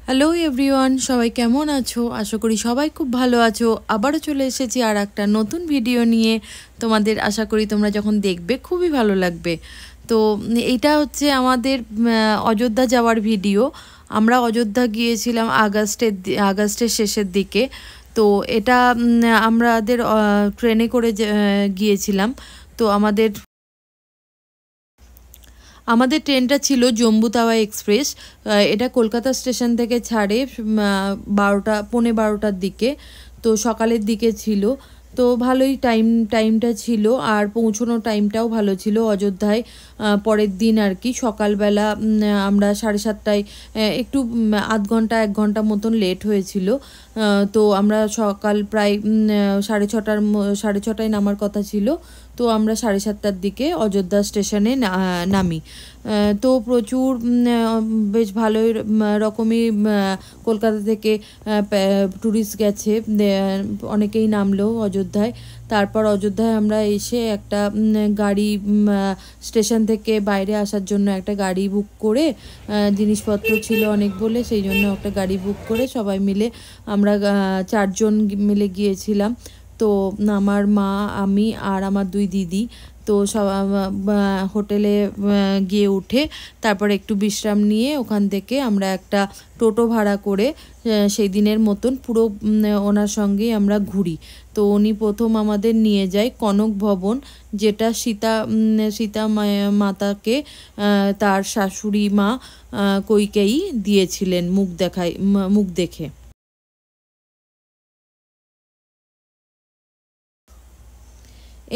Hello everyone, সবাই কেমন আছো? আশা করি সবাই খুব ভালো আছো। আবারও চলে এসেছি আর একটা নতুন ভিডিও নিয়ে। তোমাদের আশা করি তোমরা যখন দেখবে খুবই ভালো লাগবে। তো এইটা হচ্ছে আমাদের অযোধ্যা যাওয়ার ভিডিও। আমরা অযোধ্যা গিয়েছিলাম আগস্টের শেষের দিকে। তো এটা আমাদের ট্রেনে করে গিয়েছিলাম। তো আমাদের ট্রেনটা ছিল জম্বু তাওয়া এক্সপ্রেস। এটা কলকাতা স্টেশন থেকে ছাড়ে 12টা পৌনে 12টার দিকে। তো সকালের দিকে ছিল। তো ভালোই টাইমটা ছিল, আর পৌঁছানোর টাইমটাও ভালো ছিল অযোধ্যায়। পরের দিন আর কি সকালবেলা আমরা 7:30টায়, একটু আধ ঘন্টা 1 ঘন্টা মতন লেট হয়েছিল। তো আমরা সকাল প্রায় 6:30টায় নামার কথা ছিল। তো আমরা 7:30টার দিকে অযোধ্যা স্টেশনে নামি। তো প্রচুর বেশ ভালোই রকমই কলকাতা থেকে ট্যুরিস্ট গেছে। অনেকেই নামলো অযোধ্যায়। তারপর অযোধ্যায় আমরা এসে একটা গাড়ি, স্টেশন থেকে বাইরে আসার জন্য একটা গাড়ি বুক করে, জিনিসপত্র ছিল অনেক বলে সেই জন্য একটা গাড়ি বুক করে সবাই মিলে আমরা 4 জন মিলে গিয়েছিলাম। তো আমার মা, আমি আর আমার 2 দিদি। তো সব হোটেলে গিয়ে উঠে তারপর একটু বিশ্রাম নিয়ে ওখান থেকে আমরা একটা টোটো ভাড়া করে সেই দিনের মতন পুরো ওনার সঙ্গেই আমরা ঘুরি। তো উনি প্রথম আমাদের নিয়ে যায় কনক ভবন, যেটা সীতা মাতাকে তার শাশুড়ি মা কইকেয়ী দিয়েছিলেন মুখ দেখে।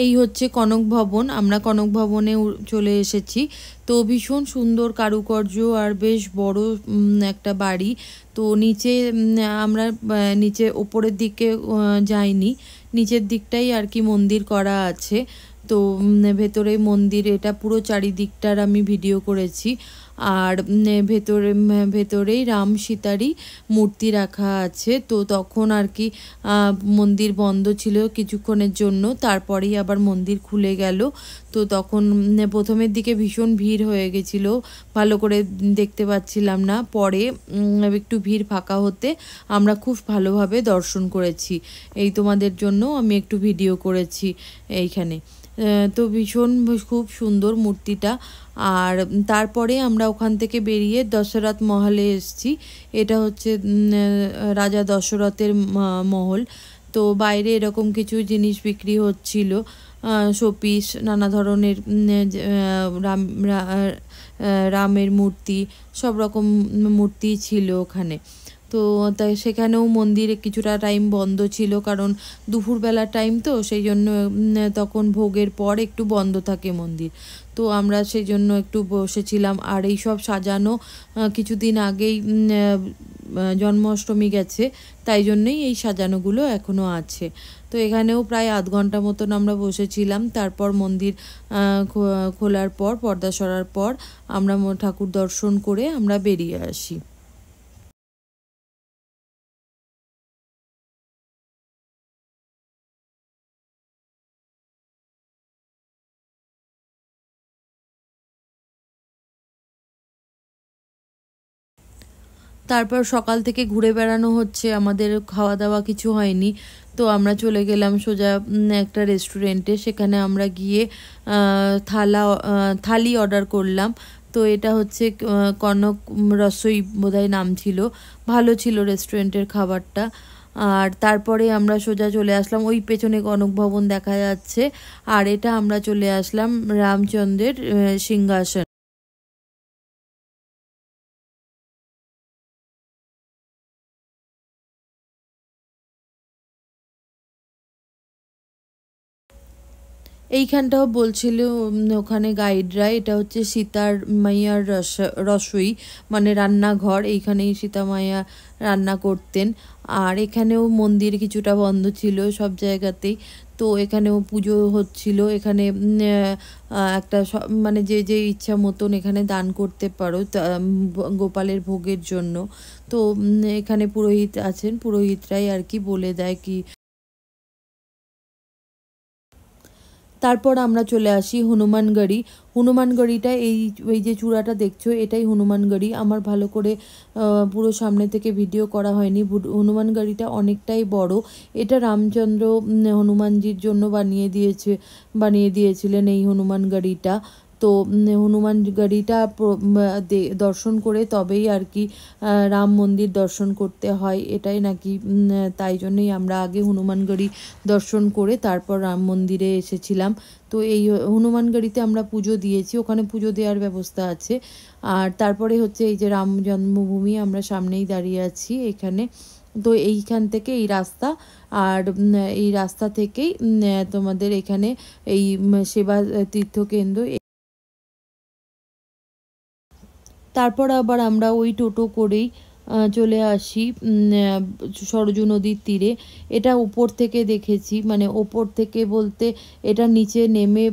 এই হচ্ছে কনক ভবন। আমরা কনক ভবনে চলে এসেছি। তো ভীষণ সুন্দর কারুকার্য আর বেশ বড় একটা বাড়ি। তো নিচে আমরা নিচে ওপরের দিকে যাইনি, নিচের দিকটাই আর কি মন্দির করা আছে। তো ভেতরে মন্দির, এটা পুরো চারিদিকটার আমি ভিডিও করেছি। আর ভেতরেই রাম সীতারই মূর্তি রাখা আছে। তো তখন আর কি মন্দির বন্ধ ছিল কিছুক্ষণের জন্য, তারপরেই আবার মন্দির খুলে গেল। তো তখন প্রথমের দিকে ভীষণ ভিড় হয়ে গেছিল, ভালো করে দেখতে পাচ্ছিলাম না। পরে একটু ভিড় ফাঁকা হতে আমরা খুব ভালোভাবে দর্শন করেছি। এই তোমাদের জন্য আমি একটু ভিডিও করেছি এইখানে। তো খুব সুন্দর মূর্তিটা। আর তারপরে আমরা ওখান থেকে বেরিয়ে দশরথ মহলে এসেছি। এটা হচ্ছে রাজা দশরথের মহল। তো বাইরে এরকম কিছু জিনিস বিক্রি হচ্ছিল, শোপিস, নানা ধরনের রামের মূর্তি, সব রকম মূর্তি ছিল ওখানে। তো তাই সেখানেও মন্দিরে কিছুটা টাইম বন্ধ ছিল, কারণ দুপুরবেলার টাইম, তো সেই জন্য তখন ভোগের পর একটু বন্ধ থাকে মন্দির। তো আমরা সেই জন্য একটু বসেছিলাম। আর এই সব সাজানো কিছুদিন আগেই জন্মাষ্টমী গেছে, তাই জন্যই এই সাজানোগুলো এখনও আছে। তো এখানেও প্রায় আধ ঘন্টা মতন আমরা বসেছিলাম। তারপর মন্দির খোলার পর, পর্দা সরার পর আমরা ঠাকুর দর্শন করে আমরা বেরিয়ে আসি। তারপর সকাল থেকে ঘুরে বেড়ানো হচ্ছে, আমাদের খাওয়া দাওয়া কিছু হয়নি। তো আমরা চলে গেলাম সোজা একটা রেস্টুরেন্টে। সেখানে আমরা গিয়ে থালি অর্ডার করলাম। তো এটা হচ্ছে কনক রসোই বোধহয় নাম ছিল। ভালো ছিল রেস্টুরেন্টের খাবারটা। আর তারপরে আমরা সোজা চলে আসলাম, ওই পেছনে কনক ভবন দেখা যাচ্ছে। আর এটা আমরা চলে আসলাম রামচন্দ্রের সিংহাসন। এইখানটাও বলছিল ওখানে গাইডরা, এটা হচ্ছে সীতার মাইয়ার রসোই, মানে রান্নাঘর। এইখানেই সীতা মাইয়া রান্না করতেন। আর এখানেও মন্দির কিছুটা বন্ধ ছিল সব জায়গাতেই। তো এখানেও পুজো হচ্ছিল। এখানে একটা মানে যে যে ইচ্ছা মতন এখানে দান করতে পারো গোপালের ভোগের জন্য। তো এখানে পুরোহিত আছেন, পুরোহিতরাই আর কি বলে দেয় কি তারপর আমরা চলে আসি হনুমানগড়ি। হনুমানগড়িটা এই যে চূড়াটা দেখছো এটাই হনুমানগড়ি। আমার ভালো করে পুরো সামনে থেকে ভিডিও করা হয়নি। হনুমানগড়িটা অনেকটাই বড়। এটা রামচন্দ্র হনুমানজির জন্য বানিয়ে দিয়েছিলেন এই হনুমানগড়িটা। তো হনুমানগড়িটা দর্শন করে তবেই আর কি রাম মন্দির দর্শন করতে হয়, এটাই নাকি। তাই জন্যই আমরা আগে হনুমানগড়ি দর্শন করে তারপর রাম মন্দিরে এসেছিলাম। তো এই হনুমানগড়িতে আমরা পুজো দিয়েছি, ওখানে পুজো দেওয়ার ব্যবস্থা আছে। আর তারপরে হচ্ছে এই যে রাম জন্মভূমি, আমরা সামনেই দাঁড়িয়ে আছি এখানে। তো এইখান থেকে এই রাস্তা, আর এই রাস্তা থেকেই তোমাদের এখানে এই সেবা তীর্থকেন্দ্র। তারপর আবার আমরা ওই টোটো করেই চলে আসি সরজু নদীর তীরে। এটা উপর থেকে দেখেছি, মানে ওপর থেকে বলতে এটা নিচে নেমে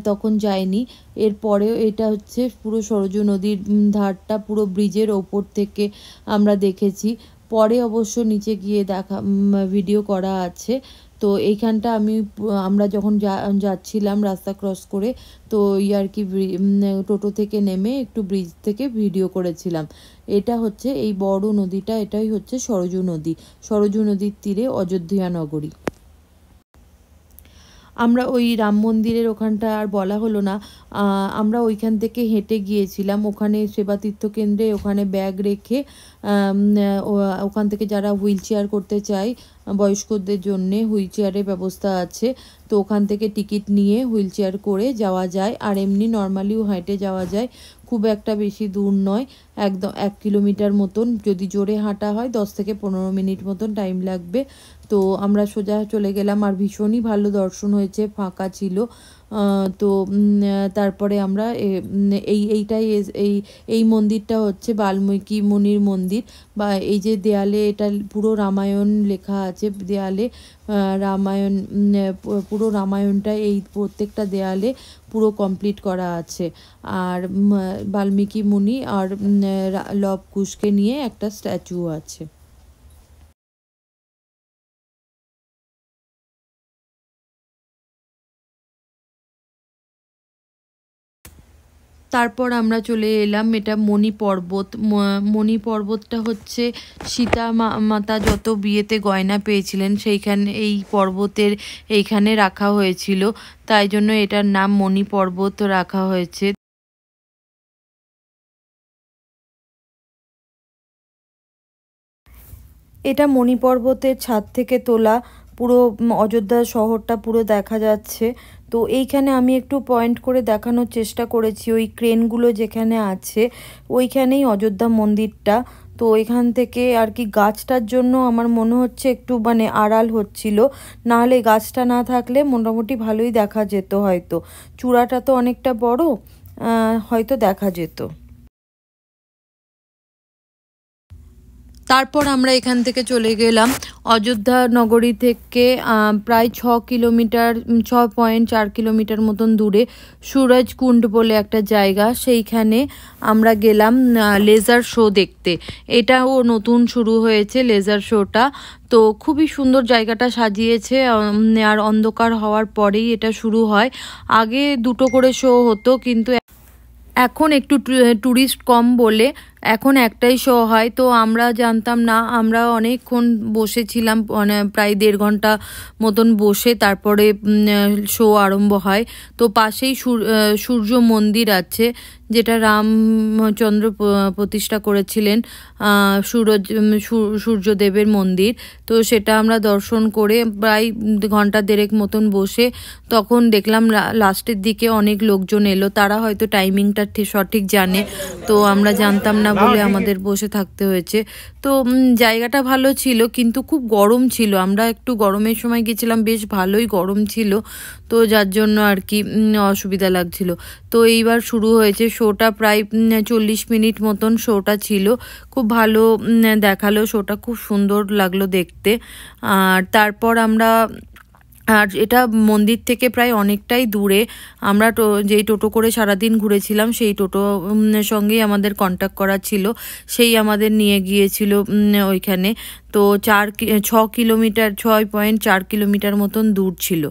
তখন যায়নি। এরপরেও এটা হচ্ছে পুরো সরজু নদীর ধারটা পুরো ব্রিজের ওপর থেকে আমরা দেখেছি। পরে অবশ্য নিচে গিয়ে ভিডিও করা আছে। তো এইখানটা আমরা যখন যাচ্ছিলাম রাস্তা ক্রস করে, তো আর কি টোটো থেকে নেমে একটু ব্রিজ থেকে ভিডিও করেছিলাম। এটা হচ্ছে এই বড় নদীটা, এটাই হচ্ছে সরজু নদী। সরজু নদীর তীরে অযোধ্যা নগরী। আমরা ওই রাম মন্দিরের ওখানটা আর বলা হলো না। আমরা ওইখান থেকে হেঁটে গিয়েছিলাম ওখানে সেবা তীর্থকেন্দ্রে। ওখানে ব্যাগ রেখে ওখান থেকে যারা হুইল চেয়ার করতে চায়, বয়স্কদের জন্যে হুইল চেয়ারের ব্যবস্থা আছে। তো ওখান থেকে টিকিট নিয়ে হুইল চেয়ার করে যাওয়া যায়, আর এমনি নর্মালিও হেঁটে যাওয়া যায়। খুব একটা বেশি দূর নয়, একদম 1 কিলোমিটার মতন। যদি জোরে হাঁটা হয় 10 থেকে 15 মিনিট মতন টাইম লাগবে। তো আমরা সোজা চলে গেলাম, আর ভীষণই ভালো দর্শন হয়েছে, ফাঁকা ছিল। তো তারপরে আমরা এই মন্দিরটা হচ্ছে বাল্মীকি মুনির মন্দির। বা এই যে দেয়ালে এটা পুরো রামায়ণ লেখা আছে দেয়ালে। রামায়ণ, পুরো রামায়ণটা এই প্রত্যেকটা দেয়ালে পুরো কমপ্লিট করা আছে। আর বাল্মীকি মুনি আর লব কুশকে নিয়ে একটা স্ট্যাচু আছে। তারপর আমরা চলে এলাম, এটা মণি পর্বত। মণি পর্বতটা হচ্ছে সীতা মাতা যত বিয়েতে গয়না পেয়েছিলেন সেইখানে এই পর্বতের এইখানে রাখা হয়েছিল, তাই জন্য এটার নাম মণি পর্বত রাখা হয়েছে। এটা মণি পর্বতের ছাদ থেকে তোলা, পুরো অযোধ্যা শহরটা পুরো দেখা যাচ্ছে। তো এইখানে আমি একটু পয়েন্ট করে দেখানোর চেষ্টা করেছি, ওই ক্রেনগুলো যেখানে আছে ওইখানেই অযোধ্যা মন্দিরটা। তো এখান থেকে আর কি গাছটার জন্য আমার মনে হচ্ছে একটু মানে আড়াল হচ্ছিল, নাহলে গাছটা না থাকলে মোটামুটি ভালোই দেখা যেত হয়তো। চূড়াটা তো অনেকটা বড়, হয়তো দেখা যেত। তারপর আমরা এখান থেকে চলে গেলাম অযোধ্যা নগরী থেকে প্রায় 6 কিলোমিটার, 6.4 কিলোমিটার মতন দূরে সুরজকুণ্ড বলে একটা জায়গা, সেইখানে আমরা গেলাম লেজার শো দেখতে। এটাও নতুন শুরু হয়েছে লেজার শোটা। তো খুবই সুন্দর জায়গাটা সাজিয়েছে, আর অন্ধকার হওয়ার পরেই এটা শুরু হয়। আগে 2টো করে শো হতো, কিন্তু এখন একটু ট্যুরিস্ট কম বলে এখন একটাই শো হয়। তো আমরা জানতাম না, আমরা অনেকক্ষণ বসেছিলাম, মানে প্রায় 1.5 ঘন্টা মতন বসে তারপরে শো আরম্ভ হয়। তো পাশেই সূর্য মন্দির আছে, যেটা রামচন্দ্র প্রতিষ্ঠা করেছিলেন, সূর্যদেবের মন্দির। তো সেটা আমরা দর্শন করে প্রায় 1.5 ঘন্টা মতন বসে তখন দেখলাম লাস্টের দিকে অনেক লোকজন এলো, তারা হয়তো টাইমিংটা সঠিক জানে, তো আমরা জানতাম না বলে আমাদের বসে থাকতে হয়েছে। তো জায়গাটা ভালো ছিল, কিন্তু খুব গরম ছিল। আমরা একটু গরমের সময় গেছিলাম, বেশ ভালোই গরম ছিল, তো যার জন্য আর কি অসুবিধা লাগছিল। তো এইবার শুরু হয়েছে শোটা, প্রায় 40 মিনিট মতন শোটা ছিল। খুব ভালো দেখালো শোটা, খুব সুন্দর লাগলো দেখতে। আর তারপর আর এটা মন্দির থেকে প্রায় অনেকটাই দূরে। আমরা যেই টোটো করে সারাদিন ঘুরেছিলাম সেই টোটো সঙ্গেই আমাদের কন্ট্যাক্ট করা ছিল, সেই আমাদের নিয়ে গিয়েছিল ওইখানে। তো 6.4 কিলোমিটার মতন দূর ছিল।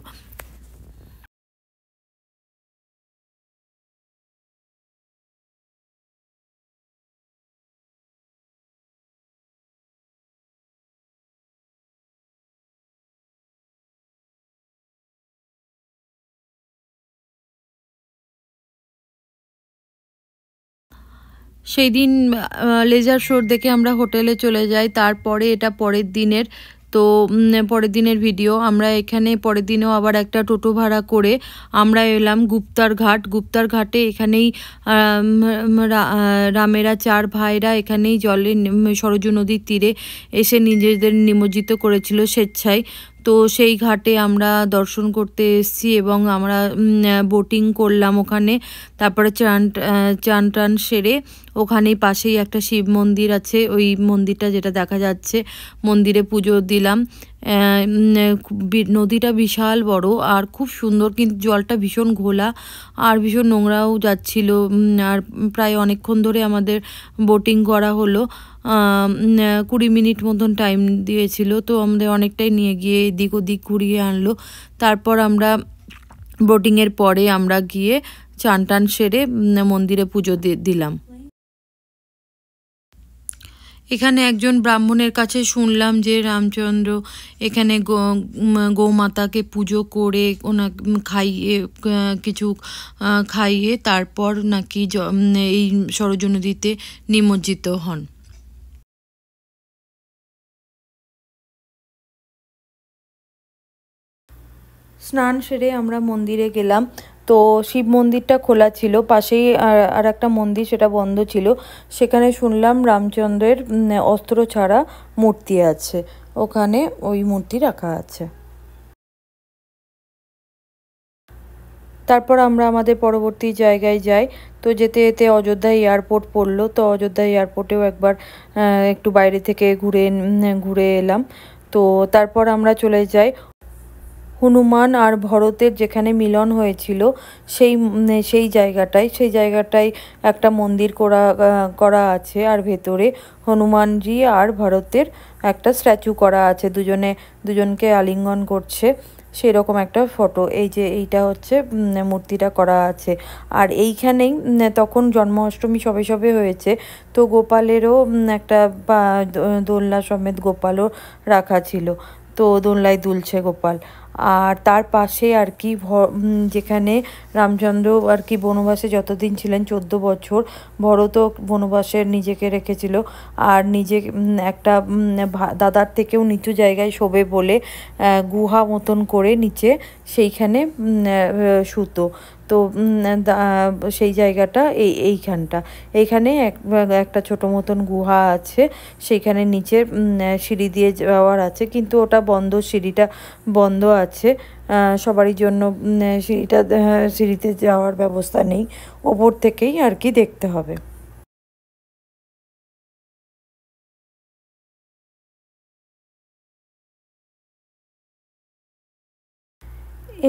সেই দিন লেজার শো দেখে আমরা হোটেলে চলে যাই। তারপরে এটা পরের দিনের, তো পরের দিনের ভিডিও। আমরা এখানে পরের দিনেও আবার একটা টোটো ভাড়া করে আমরা এলাম গুপ্তার ঘাট। গুপ্তার ঘাটে এখানেই রামেরা চার ভাইরা এখানেই জলে সরজু নদীর তীরে এসে নিজেদের নিমজ্জিত করেছিল স্বেচ্ছায়। তো সেই ঘাটে আমরা দর্শন করতে এসেছি এবং আমরা বোটিং করলাম ওখানে। তারপরে চান টান সেরে ওখানেই পাশেই একটা শিব মন্দির আছে, ওই মন্দিরটা যেটা দেখা যাচ্ছে, মন্দিরে পুজো দিলাম। নদীটা বিশাল বড় আর খুব সুন্দর, কিন্তু জলটা ভীষণ ঘোলা আর ভীষণ নোংরাও যাচ্ছিল। আর প্রায় অনেকক্ষণ ধরে আমাদের বোটিং করা হলো। 20 মিনিট মতন টাইম দিয়েছিল, তো আমাদের অনেকটাই নিয়ে গিয়ে এদিক ওদিক ঘুরিয়ে আনলো। তারপর আমরা বোটিংয়ের পরে আমরা গিয়ে চান টান সেরে মন্দিরে পুজো দিলাম। এখানে একজন ব্রাহ্মণের কাছে শুনলাম যে রামচন্দ্র এখানে গৌমাতাকে পুজো করে ওনা খাইয়ে কিছু খাইয়ে তারপর নাকি এই সরজু নদীতে নিমজ্জিত হন। স্নান সেরে আমরা মন্দিরে গেলাম। তো শিব মন্দিরটা খোলা ছিল, পাশেই আর একটা মন্দির সেটা বন্ধ ছিল। সেখানে শুনলাম রামচন্দ্রের অস্ত্র ছাড়া মূর্তি আছে, ওখানে ওই মূর্তি রাখা আছে। তারপর আমরা আমাদের পরবর্তী জায়গায় যাই। তো যেতে যেতে অযোধ্যা এয়ারপোর্ট পড়লো, তো অযোধ্যা এয়ারপোর্টেও একবার একটু বাইরে থেকে ঘুরে এলাম। তো তারপর আমরা চলে যাই হনুমান আর ভরতের যেখানে মিলন হয়েছিল সেই জায়গাটায় একটা মন্দির করা আছে, আর ভেতরে হনুমানজি আর ভরতের একটা স্ট্যাচু করা আছে, দুজনকে আলিঙ্গন করছে সেরকম একটা ফটো। এই যে এইটা হচ্ছে মূর্তিটা করা আছে। আর এইখানেই তখন জন্মাষ্টমী সবে সবে হয়েছে, তো গোপালেরও একটা দোলনা সমেত গোপালও রাখা ছিল, তো দোলনায় দুলছে গোপাল। আর তার পাশে আর কি যেখানে রামচন্দ্র আর কি বনবাসে যতদিন ছিলেন 14 বছর, ভরতও বনবাসে নিজেকে রেখেছিল আর নিজে একটা দাদার থেকেও নিচু জায়গায় শোবে বলে গুহা মতন করে নিচে সেইখানে শুতো। তো সেই জায়গাটা এইখানে একটা ছোট মতন গুহা আছে, সেইখানে নিচে সিঁড়ি দিয়ে যাওয়ার আছে, কিন্তু ওটা বন্ধ, সিঁড়িটা বন্ধ আছে সবারই জন্য। সিঁড়িতে যাওয়ার ব্যবস্থা নেই, ওপর থেকেই আর কি দেখতে হবে।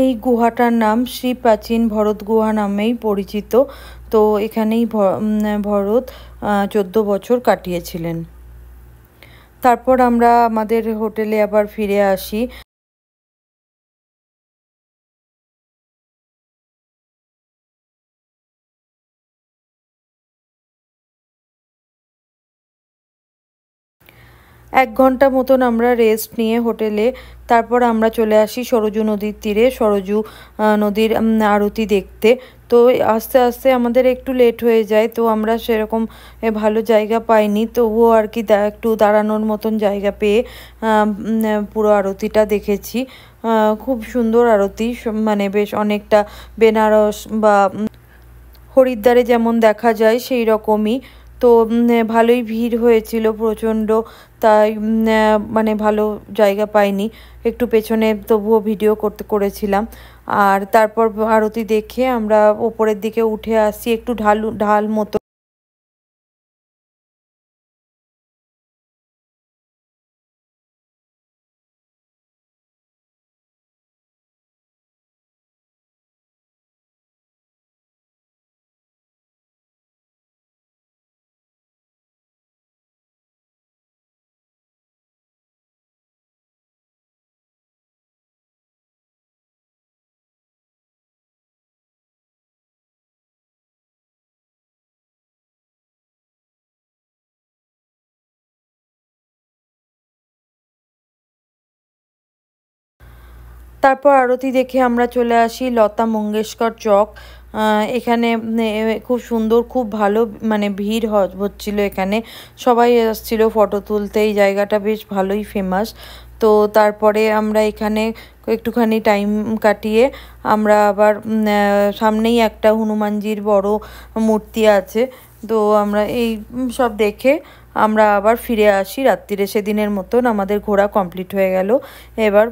এই গুহাটার নাম শ্রী প্রাচীন ভরত গুহা নামেই পরিচিত। তো এখানেই ভরত 14 বছর কাটিয়েছিলেন। তারপর আমরা আমাদের হোটেলে আবার ফিরে আসি। এক ঘন্টা মতন আমরা রেস্ট নিয়ে হোটেলে তারপর আমরা চলে আসি সরজু নদীর তীরে, সরজু নদীর আরতি দেখতে। তো আস্তে আস্তে আমাদের একটু লেট হয়ে যায়, তো আমরা সেরকম ভালো জায়গা পাইনি, তবুও আর কি একটু দাঁড়ানোর মতন জায়গা পেয়ে পুরো আরতিটা দেখেছি। খুব সুন্দর আরতি, মানে বেশ অনেকটা বেনারস বা হরিদ্বারে যেমন দেখা যায় সেই রকমই। তো ভালোই ভিড় হয়েছিল প্রচণ্ড, তাই মানে ভালো জায়গা পাইনি, একটু পেছনে তবুও ভিডিও করেছিলাম। আর তারপর আরতি দেখে আমরা ওপরের দিকে উঠে আসি, একটু ঢাল মতো। তারপর আরতি দেখে আমরা চলে আসি লতা মঙ্গেশকর চক। এখানে খুব সুন্দর, খুব ভালো মানে ভিড় হচ্ছিল এখানে, সবাই আসছিল ফটো তুলতে। এই জায়গাটা বেশ ভালোই ফেমাস। তো তারপরে আমরা এখানে একটুখানি টাইম কাটিয়ে আমরা আবার সামনেই একটা হনুমানজির বড় মূর্তি আছে, তো আমরা এই সব দেখে আমরা আবার ফিরে আসি রাত্রিরে। সেদিনের মতন আমাদের ঘোরা কমপ্লিট হয়ে গেল। এবার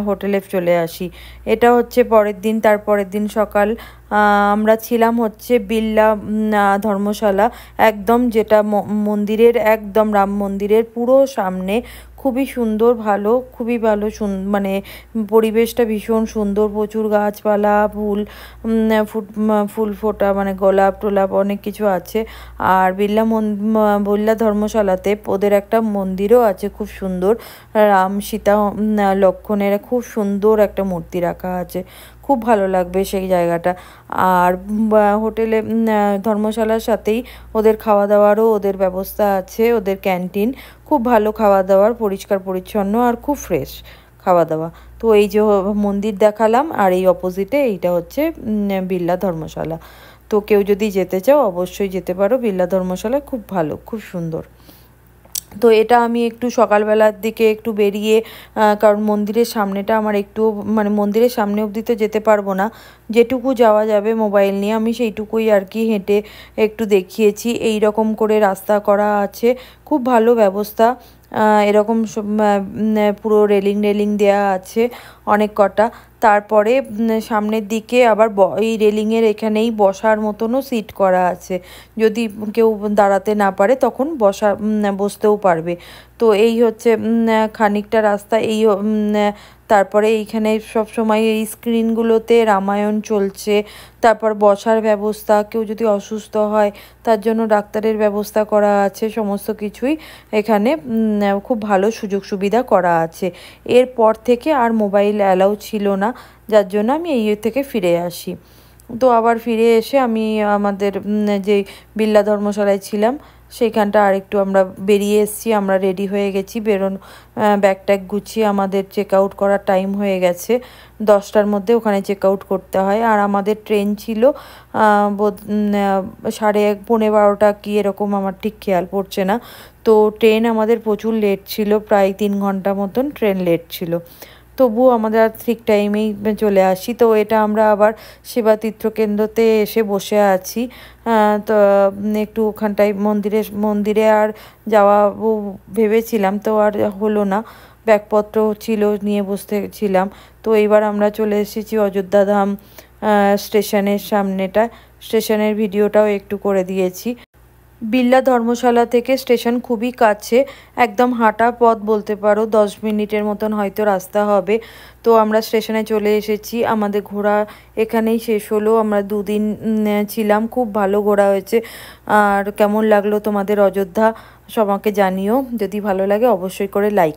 হোটেলে চলে আসি। এটা হচ্ছে পরের দিন। তারপরের দিন সকাল আমরা ছিলাম হচ্ছে বিড়লা ধর্মশালা, একদম যেটা মন্দিরের একদম রাম মন্দিরের পুরো সামনে। খুবই সুন্দর, ভালো, খুবই ভালো, মানে পরিবেশটা ভীষণ সুন্দর, প্রচুর গাছপালা, ফুল ফোটা মানে গোলাপ টোলাপ অনেক কিছু আছে। আর বিড়লা ধর্মশালাতে ওদের একটা মন্দিরও আছে খুব সুন্দর, রাম সীতা লক্ষ্মণের খুব সুন্দর একটা মূর্তি রাখা আছে, খুব ভালো লাগবে সেই জায়গাটা। আর হোটেলে ধর্মশালার সাথেই ওদের খাওয়া দাওয়ারও ওদের ব্যবস্থা আছে, ওদের ক্যান্টিন, খুব ভালো খাওয়া দাওয়ার, পরিষ্কার পরিচ্ছন্ন আর খুব ফ্রেশ খাওয়া দাওয়া। তো এই যে মন্দির দেখালাম, আর এই অপোজিটে এইটা হচ্ছে বিড়লা ধর্মশালা। তো কেউ যদি যেতে চাও অবশ্যই যেতে পারো, বিড়লা ধর্মশালা খুব ভালো, খুব সুন্দর। তো এটা আমি একটু সকালবেলার দিকে একটু বেরিয়ে, কারণ মন্দিরের সামনেটা আমার একটু মানে মন্দিরের সামনে অবধি তো যেতে পারবো না, যেটুকু যাওয়া যাবে মোবাইল নিয়ে আমি সেইটুকুই আর কি হেঁটে একটু দেখিয়েছি। এই রকম করে রাস্তা করা আছে, খুব ভালো ব্যবস্থা। এরকম পুরো রেলিং দেয়া আছে অনেক কটা। তারপরে সামনের দিকে আবার এই রেলিংয়ের এখানেই বসার মতনও সিট করা আছে, যদি কেউ দাঁড়াতে না পারে তখন বসতেও পারবে। তো এই হচ্ছে খানিকটা রাস্তা। তারপরে এইখানে সব সময় এই স্ক্রিনগুলোতে রামায়ণ চলছে। তারপর বসার ব্যবস্থা, কেউ যদি অসুস্থ হয় তার জন্য ডাক্তারের ব্যবস্থা করা আছে, সমস্ত কিছুই এখানে খুব ভালো সুযোগ সুবিধা করা আছে। এরপর থেকে আর মোবাইল অ্যালাউ ছিল না, যার জন্য আমি এই থেকে ফিরে আসি। তো আবার ফিরে এসে আমি আমাদের যে বিড়লা ধর্মশালায় ছিলাম সেইখানটা আরেকটু আমরা বেরিয়ে এসেছি, আমরা রেডি হয়ে গেছি ব্যাগ ট্যাগ গুছিয়ে। আমাদের চেক আউট করার টাইম হয়ে গেছে, 10টার মধ্যে ওখানে চেক আউট করতে হয়। আর আমাদের ট্রেন ছিল 11:30 কি এরকম, আমার ঠিক খেয়াল পড়ছে না। তো ট্রেন আমাদের প্রচুর লেট ছিল, প্রায় 3 ঘন্টা মতন ট্রেন লেট ছিল। তবুও আমরা ঠিক টাইমেই চলে আসি। তো এটা আমরা আবার সেবা তীর্থ কেন্দ্রতে এসে বসে আছি। তো একটু ওখানটায় মন্দিরে আর যাওয়া ভেবেছিলাম, তো আর হলো না, ব্যাগপত্র ছিল নিয়ে বসেছিলাম। তো এইবার আমরা চলে এসেছি অযোধ্যা ধাম স্টেশনের সামনেটা। স্টেশনের ভিডিওটাও একটু করে দিয়েছি। বিড়লা ধর্মশালা থেকে স্টেশন খুবই কাছে, একদম হাঁটা পথ বলতে পারো, 10 মিনিটের মতন হয়তো রাস্তা হবে। তো আমরা স্টেশনে চলে এসেছি, আমাদের ঘোরা এখানেই শেষ হলো। আমরা 2 দিন ছিলাম, খুব ভালো ঘোরা হয়েছে। আর কেমন লাগলো তোমাদের অযোধ্যা সবাইকে জানিও, যদি ভালো লাগে অবশ্যই করে লাইক